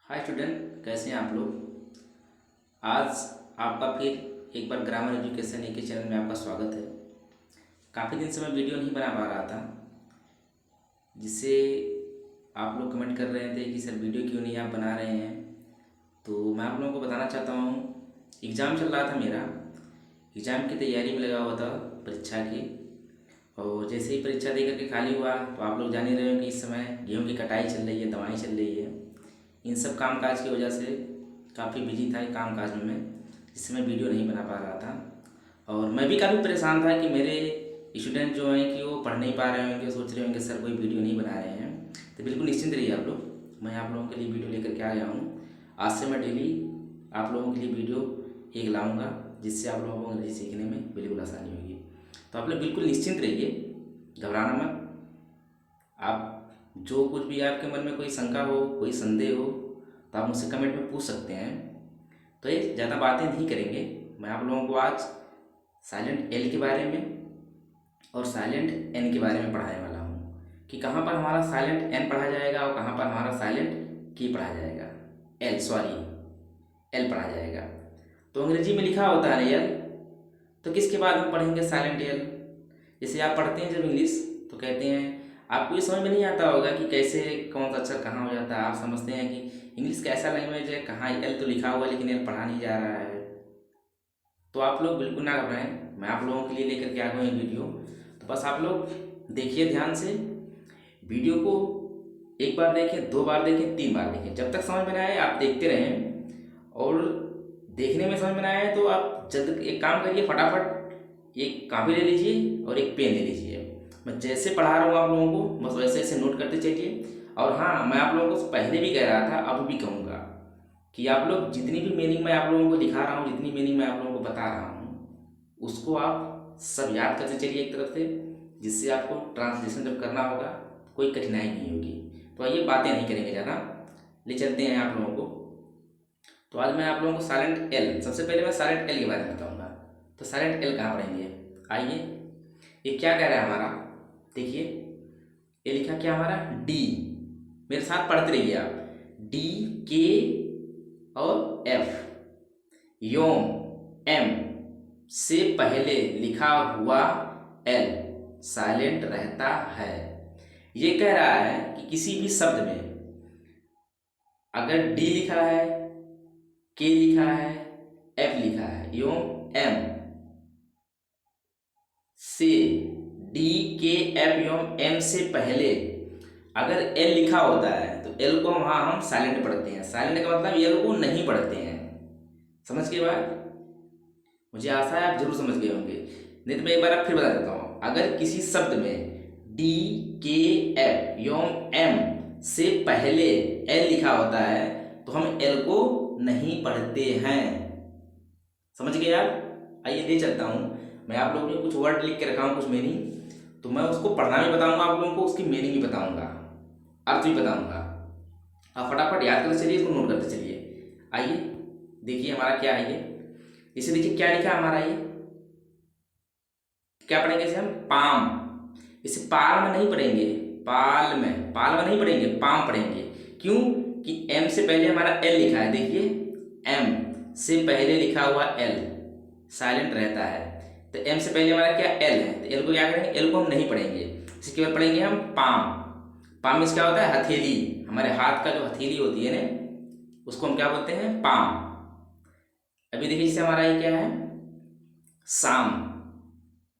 Hi student, कैसे हैं आप लोग। आज आपका फिर एक बार ग्रामर एजुकेशन एक ही चैनल में आपका स्वागत है। काफ़ी दिन से मैं वीडियो नहीं बना पा रहा था, जिससे आप लोग कमेंट कर रहे थे कि सर वीडियो क्यों नहीं आप बना रहे हैं। तो मैं आप लोगों को बताना चाहता हूँ, एग्ज़ाम चल रहा था मेरा, एग्ज़ाम की तैयारी में लगा हुआ था परीक्षा की। और जैसे ही परीक्षा दे करके खाली हुआ तो आप लोग जान ही रहे हो कि इस समय गेहूँ की कटाई चल रही है, दवाई चल रही है। इन सब काम काज की वजह से काफ़ी बिजी था काम काज में मैं, जिससे मैं वीडियो नहीं बना पा रहा था। और मैं भी काफ़ी परेशान था कि मेरे स्टूडेंट जो हैं कि वो पढ़ नहीं पा रहे होंगे, सोच रहे होंगे सर कोई वीडियो नहीं बना रहे हैं। तो बिल्कुल निश्चिंत रहिए आप लोग, मैं आप लोगों के लिए वीडियो लेकर के आ गया हूँ। आज से मैं डेली आप लोगों के लिए वीडियो एक लाऊंगा, जिससे आप लोगों को अंग्रेजी सीखने में बिल्कुल आसानी होगी। तो आप लोग बिल्कुल निश्चिंत रहिए, घबराना मत। आप जो कुछ भी आपके मन में कोई शंका हो, कोई संदेह हो, तो आप मुझसे कमेंट में पूछ सकते हैं। तो ये ज़्यादा बातें नहीं करेंगे, मैं आप लोगों को आज साइलेंट एल के बारे में और साइलेंट एन के बारे में पढ़ाने वाला हूँ कि कहाँ पर हमारा साइलेंट एन पढ़ा जाएगा और कहाँ पर हमारा साइलेंट की पढ़ा जाएगा, एल सॉरी एल पढ़ा जाएगा। तो अंग्रेजी में लिखा होता है एल, तो किसके बाद हम पढ़ेंगे साइलेंट एल। जैसे आप पढ़ते हैं जब इंग्लिश, तो कहते हैं आपको ये समझ में नहीं आता होगा कि कैसे कौन सा अक्षर कहाँ हो जाता है। आप समझते हैं कि इंग्लिश कैसा लैंग्वेज है, कहाँ एल तो लिखा हुआ है लेकिन एल पढ़ा नहीं जा रहा है। तो आप लोग बिल्कुल ना घबराएं, मैं आप लोगों के लिए लेकर के आ गया हूँ ये वीडियो। तो बस आप लोग देखिए ध्यान से वीडियो को, एक बार देखें, दो बार देखें, तीन बार देखें, जब तक समझ में ना आए आप देखते रहें। और देखने में समझ में ना आए तो आप जल्द एक काम करिए, फटाफट एक कापी ले लीजिए और एक पेन ले लीजिए। मैं जैसे पढ़ा रहा हूँ आप लोगों को बस वैसे ऐसे नोट करते चलिए। और हाँ, मैं आप लोगों को पहले भी कह रहा था, अब भी कहूँगा कि आप लोग जितनी भी मीनिंग मैं आप लोगों को दिखा रहा हूँ, जितनी मीनिंग मैं आप लोगों को बता रहा हूँ, उसको आप सब याद करते चलिए एक तरफ से, जिससे आपको ट्रांसलेशन जब करना होगा कोई कठिनाई नहीं होगी। तो आइए बातें नहीं करेंगे ज़्यादा, ले चलते हैं आप लोगों को। तो आज मैं आप लोगों को साइलेंट एल, सबसे पहले मैं साइलेंट एल के बारे में बताऊंगा। तो साइलेंट एल कहाँ पढ़ेंगे, आइए। ये क्या कह रहा है हमारा, देखिए ये लिखा क्या हमारा डी, मेरे साथ पढ़ते रहिए आप, डी के और एफ, योम एम से पहले लिखा हुआ एल साइलेंट रहता है। ये कह रहा है कि किसी भी शब्द में अगर डी लिखा है, के लिखा है, एफ लिखा है, योम एम से, डी के एफ योम एम से पहले अगर एल लिखा होता है तो एल को वहाँ हम साइलेंट पढ़ते हैं। साइलेंट का मतलब एल को नहीं पढ़ते हैं। समझ के बाद, मुझे आशा है आप जरूर समझ गए होंगे। नहीं तो मैं एक बार आप फिर बता देता हूँ, अगर किसी शब्द में डी के एफ योम एम से पहले एल लिखा होता है तो हम एल को नहीं पढ़ते हैं। समझ गए आप। आइए ले चलता हूँ, मैं आप लोगों को कुछ वर्ड लिख के रखा हूँ, कुछ मीनिंग, तो मैं उसको पढ़ना भी बताऊंगा आप लोगों को, उसकी मीनिंग भी बताऊंगा, अर्थ भी बताऊंगा। आप फटाफट याद करते चलिए, इसको नोट करते चलिए। आइए देखिए हमारा क्या है ये। इसे देखिए क्या लिखा है हमारा ये, क्या पढ़ेंगे इसे हम, पाम। इसे पाल में नहीं पढ़ेंगे, पाल में, पाल में नहीं पढ़ेंगे, पाम पढ़ेंगे। क्यों कि एम से पहले हमारा एल लिखा है, देखिए एम से पहले लिखा हुआ एल साइलेंट रहता है। तो एम से पहले हमारा क्या एल है, तो एल को क्या करेंगे, एल को हम नहीं पढ़ेंगे, इसे केवल पढ़ेंगे हम पाम। पाम मीन्स क्या होता है, हथेली, हमारे हाथ का जो हथेली होती है ना, उसको हम क्या बोलते हैं, पाम। अभी देखिए जैसे हमारा ये क्या है, शाम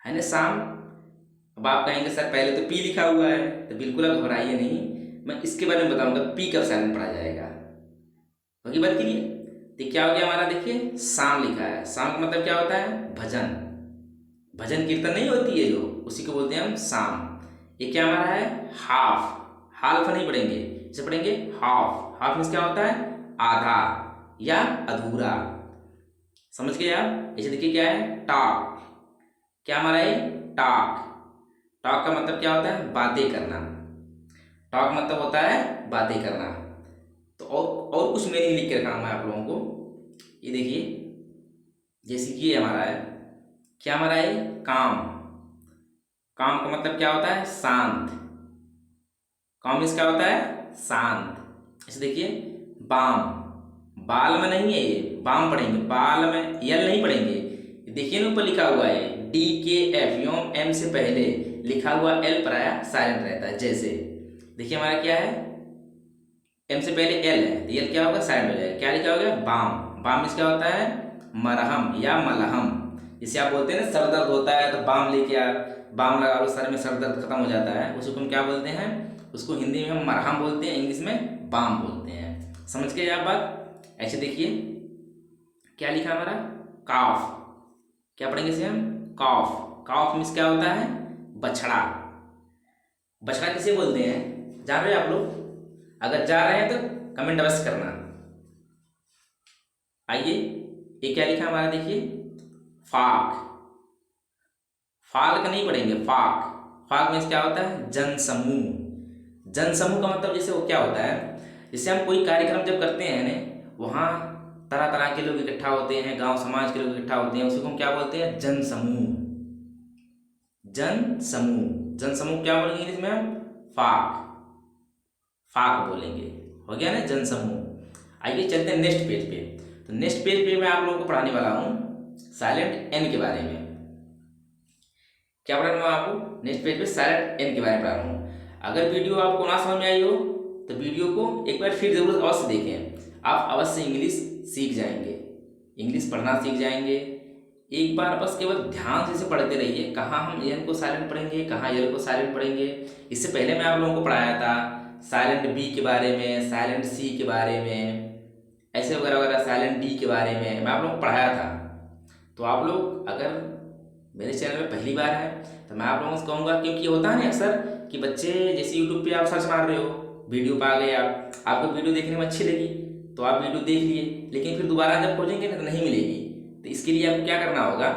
है ना, शाम। अब आप कहेंगे सर पहले तो पी लिखा हुआ है, तो बिल्कुल आप घबराइए नहीं, मैं इसके बारे में बताऊंगा पी कब साइलेंट पढ़ा जाएगा। बाकी बात करिए, तो क्या हो गया हमारा, देखिए शाम लिखा है, शाम का मतलब क्या होता है, भजन, भजन कीर्तन नहीं होती है जो, उसी को बोलते हैं हम शाम। ये क्या हमारा है, हाफ, हाल्फ नहीं पढ़ेंगे, इसे पढ़ेंगे हाफ। हाफ मीन्स क्या होता है, आधा या अधूरा। समझ गए आप। इसे देखिए क्या है, टॉक, क्या हमारा है, टॉक। टॉक का मतलब क्या होता है, बातें करना। टॉक मतलब होता है बातें करना। तो और कुछ मीनिंग लिख के रखा हूं मैं आप लोगों को, ये देखिए जैसे कि ये हमारा है, क्या हमारा है, काम। काम का मतलब क्या होता है, शांत। काम मीन्स क्या होता है, शांत, इसे देखिए बाम, बाल में नहीं है ये, बाम पढ़ेंगे, बाल में यल नहीं पढ़ेंगे। देखिए ना ऊपर लिखा हुआ है DKF, योम एम से पहले लिखा हुआ एल पराया साइलेंट रहता है। जैसे देखिए हमारा क्या है, एम से पहले एल है तो एल क्या होगा, साइलेंट हो जाएगा। क्या लिखा होगा, बाम। बाम में क्या होता है, मरहम या मलहम। जिसे आप बोलते हैं ना सर दर्द होता है तो बाम लेके आ, बाम लगा लो, सर में सर दर्द खत्म हो जाता है, उसको हम क्या बोलते हैं, उसको हिंदी में हम मरहम बोलते हैं, इंग्लिश में बाम बोलते हैं। समझ गए आप बात। ऐसे देखिए क्या लिखा हमारा, काफ। क्या पढ़ेंगे इसे हम, काफ। काफ मीन्स क्या होता है, बछड़ा। बछड़ा किसे बोलते हैं जान रहे हैं आप लोग, अगर जा रहे हैं तो कमेंट अवश्य करना। आइए ये क्या लिखा हमारा, देखिए फाक। फाल्क नहीं पढ़ेंगे, फाक। फाक मीन्स क्या होता है, जनसमूह। जनसमूह का मतलब जैसे वो क्या होता है, जैसे हम कोई कार्यक्रम जब करते हैं ना, वहाँ तरह तरह के लोग इकट्ठा होते हैं, गांव समाज के लोग इकट्ठा होते हैं, उसको हम क्या बोलते हैं, जनसमूह। जनसमूह, जनसमूह क्या बोलेंगे इंग्लिश में हम, फाक। फाक बोलेंगे, हो गया ना जनसमूह। आइए चलते हैं नेक्स्ट पेज पे। तो नेक्स्ट पेज पे मैं आप लोगों को पढ़ाने वाला हूँ साइलेंट एन के बारे में। क्या पढ़ा रहा हूँ आपको, नेक्स्ट पेज पे साइलेंट एन के बारे में पढ़ा रहा हूँ। अगर वीडियो आपको ना समझ में आई हो तो वीडियो को एक बार फिर जरूर अवश्य देखें, आप अवश्य इंग्लिश सीख जाएंगे, इंग्लिश पढ़ना सीख जाएंगे। एक बार बस केवल ध्यान से इसे पढ़ते रहिए, कहाँ हम एन को साइलेंट पढ़ेंगे, कहाँ यल को साइलेंट पढ़ेंगे। इससे पहले मैं आप लोगों को पढ़ाया था साइलेंट बी के बारे में, साइलेंट सी के बारे में, ऐसे वगैरह वगैरह, साइलेंट डी के बारे में मैं आप लोगों को पढ़ाया था। तो आप लोग अगर मेरे चैनल में पहली बार है तो मैं आप लोगों से कहूँगा, क्योंकि होता है ना अक्सर कि बच्चे जैसे यूट्यूब पे आप सर्च मार रहे हो, वीडियो पा गए आप, आपको वीडियो देखने में अच्छी लगी तो आप वीडियो देख लिए, लेकिन फिर दोबारा जब खोजेंगे ना तो नहीं मिलेगी। तो इसके लिए आपको क्या करना होगा,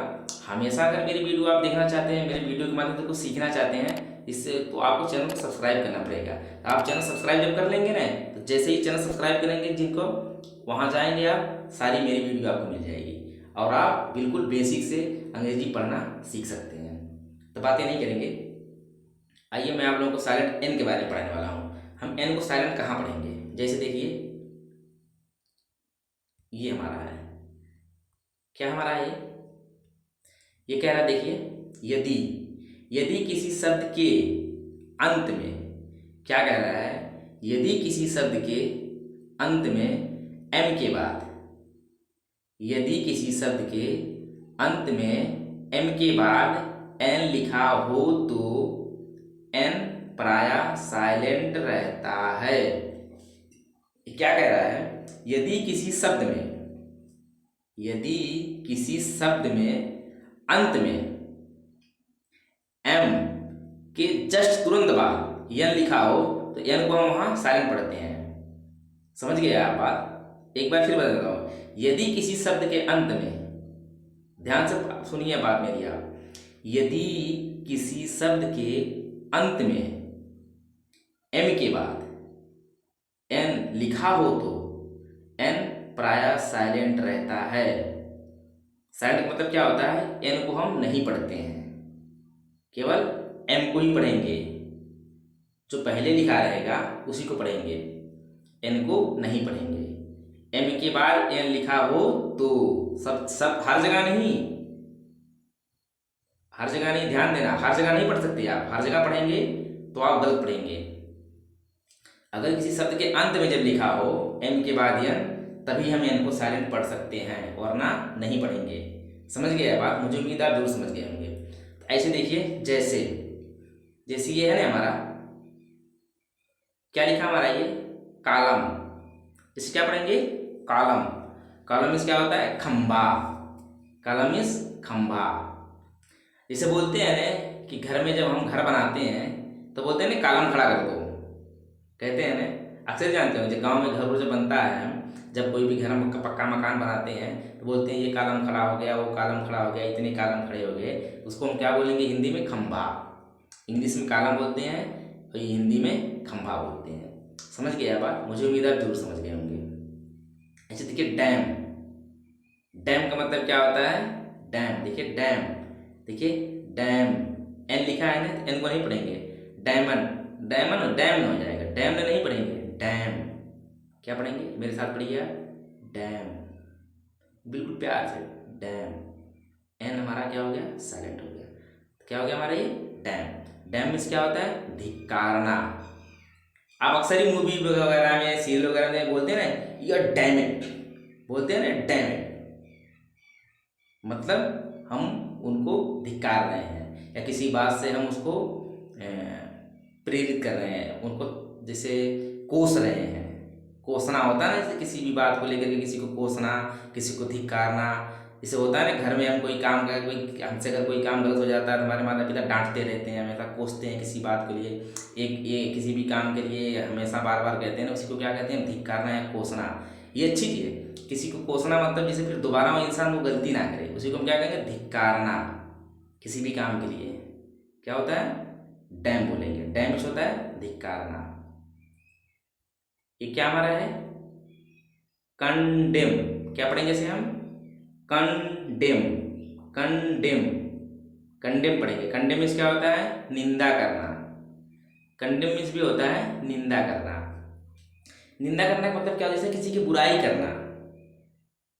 हमेशा अगर मेरी वीडियो आप देखना चाहते हैं, मेरे वीडियो के माध्यम से कुछ सीखना चाहते हैं इससे, तो आपको चैनल को सब्सक्राइब करना पड़ेगा। आप चैनल सब्सक्राइब जब कर लेंगे ना, तो जैसे ही चैनल सब्सक्राइब करेंगे जिनको, वहाँ जाएंगे आप, सारी मेरी वीडियो आपको मिल जाएगी और आप बिल्कुल बेसिक से अंग्रेजी पढ़ना सीख सकते हैं। तो बातें नहीं करेंगे, आइए मैं आप लोगों को साइलेंट एन के बारे में पढ़ाने वाला हूँ। हम एन को साइलेंट कहाँ पढ़ेंगे, जैसे देखिए ये हमारा है, क्या हमारा है ये कह रहा है, देखिए यदि, यदि किसी शब्द के अंत में, क्या कह रहा है, यदि किसी शब्द के अंत में एम के बाद, यदि किसी शब्द के अंत में एम के बाद एन लिखा हो तो एन प्रायः साइलेंट रहता है। क्या कह रहा है, यदि किसी शब्द में, यदि किसी शब्द में अंत में एम के जस्ट तुरंत बाद एन लिखा हो तो एन को हम वहां साइलेंट पढ़ते हैं। समझ गए आप बात, एक बार फिर बता देता हूं, यदि किसी शब्द के अंत में, ध्यान से सुनिए बात मेरी आप, यदि किसी शब्द के अंत में एम के बाद एन लिखा हो तो एन प्रायः साइलेंट रहता है। साइलेंट मतलब क्या होता है, एन को हम नहीं पढ़ते हैं, केवल एम को ही पढ़ेंगे, जो पहले लिखा रहेगा उसी को पढ़ेंगे, एन को नहीं पढ़ेंगे। एम के बाद एन लिखा हो तो, सब सब हर जगह नहीं, हर जगह नहीं, ध्यान देना, हर जगह नहीं पढ़ सकते आप, हर जगह पढ़ेंगे तो आप गलत पढ़ेंगे। अगर किसी शब्द के अंत में जब लिखा हो एम के बाद एन, तभी हम एन को साइलेंट पढ़ सकते हैं, वरना नहीं पढ़ेंगे। समझ गए बात, मुझे उम्मीद आप जरूर समझ गए होंगे। तो ऐसे देखिए, जैसे, जैसे ये है ना हमारा, क्या लिखा हमारा ये, कालम। इसे क्या पढ़ेंगे, कालम। कालम मीन्स क्या होता है, खंबा। कालम मीन्स खंबा। जैसे बोलते हैं ना कि घर में जब हम घर बनाते हैं तो बोलते हैं ना कालम खड़ा कर दो, कहते हैं ना, अक्सर जानते हो जब गांव में घर जब बनता है, जब कोई भी घर में पक्का मकान बनाते हैं तो बोलते हैं ये कालम खड़ा हो गया, वो कालम खड़ा हो गया, इतने कालम खड़े हो गए, उसको हम क्या बोलेंगे हिंदी में, खंबा। इंग्लिश में कालम बोलते हैं और ये हिंदी में खंबा बोलते हैं। समझ गए बात, मुझे उम्मीद आप जरूर समझ गए होंगे। अच्छा देखिए डैम। डैम का मतलब क्या होता है, डैम। देखिए डैम, देखिए डैम, एन लिखा है ना, एन को नहीं पढ़ेंगे, डायमंड, डायमंड डैम हो जाएगा, डैम नहीं पढ़ेंगे, डैम। क्या पढ़ेंगे, मेरे साथ पढ़िए आप, डैम, बिल्कुल प्यार से, डैम। एन हमारा क्या हो गया, साइलेंट हो गया। तो क्या हो गया हमारा ये, डैम। डैम मीन्स क्या होता है, धिक्कारना। आप अक्सर ही मूवी वगैरह में, सीरियल वगैरह में बोलते हैं ना, यू आर डैम इट, बोलते हैं ना डैम इट, मतलब हम उनको धिक्कार रहे हैं या किसी बात से हम उसको प्रेरित कर रहे हैं, उनको जैसे कोस रहे हैं। कोसना होता है ना, जैसे किसी भी बात को लेकर के किसी को कोसना, किसी को धिक्कारना। जैसे होता है ना, घर में हम कोई काम कर, कोई हमसे अगर कोई काम गलत हो जाता है तो हमारे माता पिता डांटते रहते हैं, हमेशा कोसते हैं किसी बात के लिए। एक ये किसी भी काम के लिए हमेशा बार बार कहते हैं ना, उसी को क्या कहते हैं, धिक्कारना या कोसना। ये अच्छी चीज़ है, किसी को कोसना मतलब जैसे फिर दोबारा वो इंसान वो गलती ना करे, उसी को हम क्या कहेंगे, धिक्कारना। किसी भी काम के लिए क्या होता है, डैम बोलेंगे। डैम होता है धिक्कारना। ये क्या हमारा है, कंडेम। क्या पढ़ेंगे इसे हम, कंडेम, कंडेम, कंडेम पढ़ेंगे। कंडेम मीन्स क्या होता है, निंदा करना। कंडेम मीन्स भी होता है निंदा करना। निंदा करना का मतलब क्या होता है, जैसे किसी की बुराई करना,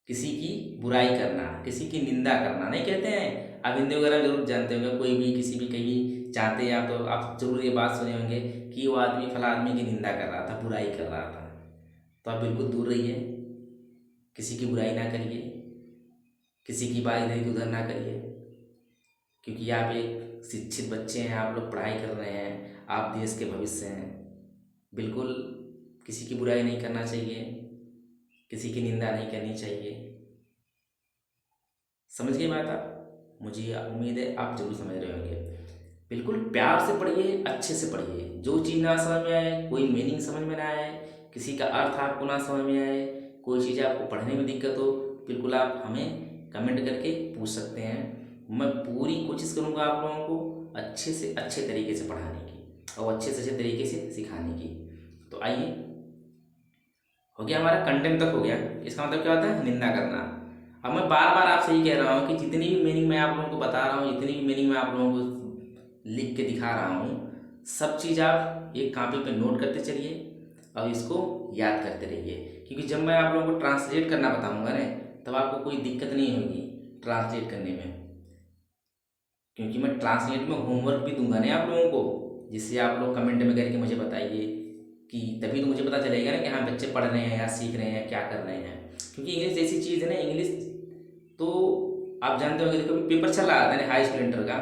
किसी की बुराई करना, किसी की निंदा करना नहीं कहते हैं। आप हिंदी वगैरह जरूर जानते होंगे, कोई भी किसी भी कहीं चाहते हैं आप तो आप जरूर ये बात सुने होंगे कि वो आदमी फला आदमी की निंदा कर रहा था, बुराई कर रहा था। तो आप बिल्कुल दूर रहिए, किसी की बुराई ना करिए, किसी की बात इधर की उधर ना करिए, क्योंकि आप एक शिक्षित बच्चे हैं, आप लोग पढ़ाई कर रहे हैं, आप देश के भविष्य हैं। बिल्कुल किसी की बुराई नहीं करना चाहिए, किसी की निंदा नहीं करनी चाहिए। समझ गए बात आप, मुझे उम्मीद है आप जरूर समझ रहे होंगे। बिल्कुल प्यार से पढ़िए, अच्छे से पढ़िए। जो चीज़ ना समझ में आए, कोई मीनिंग समझ में ना आए, किसी का अर्थ आपको ना समझ में आए, कोई चीज़ आपको पढ़ने में दिक्कत हो, बिल्कुल आप हमें कमेंट करके पूछ सकते हैं। मैं पूरी कोशिश करूँगा आप लोगों को अच्छे से अच्छे तरीके से पढ़ाने की और अच्छे से अच्छे तरीके से सिखाने की। तो आइए, हो गया हमारा कंटेंट तक हो गया। इसका मतलब क्या होता है, निंदा करना। अब मैं बार बार आपसे ही कह रहा हूँ कि जितनी भी मीनिंग मैं आप लोगों को बता रहा हूँ, जितनी भी मीनिंग मैं आप लोगों को लिख के दिखा रहा हूँ, सब चीज़ आप एक कापी पे नोट करते चलिए और इसको याद करते रहिए। क्योंकि जब मैं आप लोगों को ट्रांसलेट करना बताऊँगा ना, तब आपको कोई दिक्कत नहीं होगी ट्रांसलेट करने में, क्योंकि मैं ट्रांसलेट में होमवर्क भी दूंगा ना आप लोगों को, जिससे आप लोग कमेंट में करके मुझे बताइए कि तभी तो मुझे पता चलेगा ना कि हाँ बच्चे पढ़ रहे हैं या सीख रहे हैं, क्या कर रहे हैं। क्योंकि इंग्लिश ऐसी चीज़ है ना, इंग्लिश तो आप जानते होंगे, कभी पेपर चल रहा था ना हाई स्टूडेंटर का,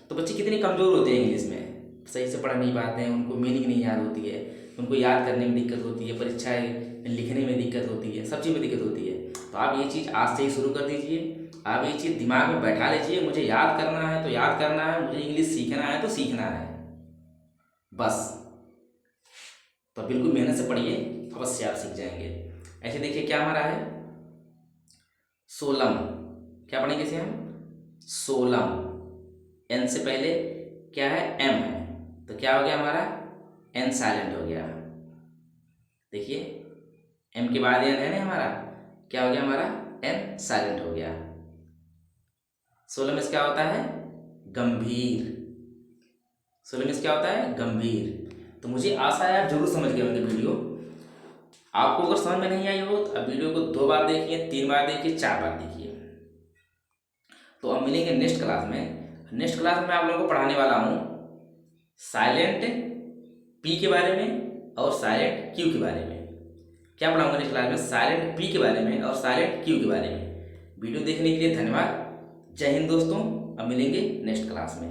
तो बच्चे कितने कमज़ोर होते हैं इंग्लिश में, सही से पढ़ नहीं पाते हैं, उनको मीनिंग नहीं याद होती है, उनको याद करने में दिक्कत होती है, परीक्षाएँ लिखने में दिक्कत होती है, सब चीज़ में दिक्कत होती है। तो आप ये चीज़ आज से ही शुरू कर दीजिए। आप ये चीज़ दिमाग में बैठा लीजिए, मुझे याद करना है तो याद करना है, मुझे इंग्लिश सीखना है तो सीखना है, बस। तो बिल्कुल मेहनत से पढ़िए, अवश्य आप सीख जाएंगे। ऐसे देखिए क्या हमारा है, सोलम। क्या पढ़ेंगे इसे हम, सोलम। एन से पहले क्या है, एम है, तो क्या हो गया हमारा, एन साइलेंट हो गया। देखिए एम के बाद एन है ना हमारा, क्या हो गया हमारा, एन साइलेंट हो गया। सोलम क्या होता है, गंभीर। सोलम क्या होता है, गंभीर। तो मुझे आशा है आप जरूर समझ गए होंगे वीडियो। आपको अगर समझ में नहीं आई हो तो अब वीडियो को 2 बार देखिए, 3 बार देखिए, 4 बार देखिए। तो अब मिलेंगे नेक्स्ट क्लास में। नेक्स्ट क्लास में आप लोगों को पढ़ाने वाला हूँ साइलेंट पी के बारे में और साइलेंट क्यू के बारे में। क्या पढ़ाऊंगा नेक्स्ट क्लास में, साइलेंट पी के बारे में और साइलेंट क्यू के बारे में। वीडियो देखने के लिए धन्यवाद। जय हिंद दोस्तों, अब मिलेंगे नेक्स्ट क्लास में।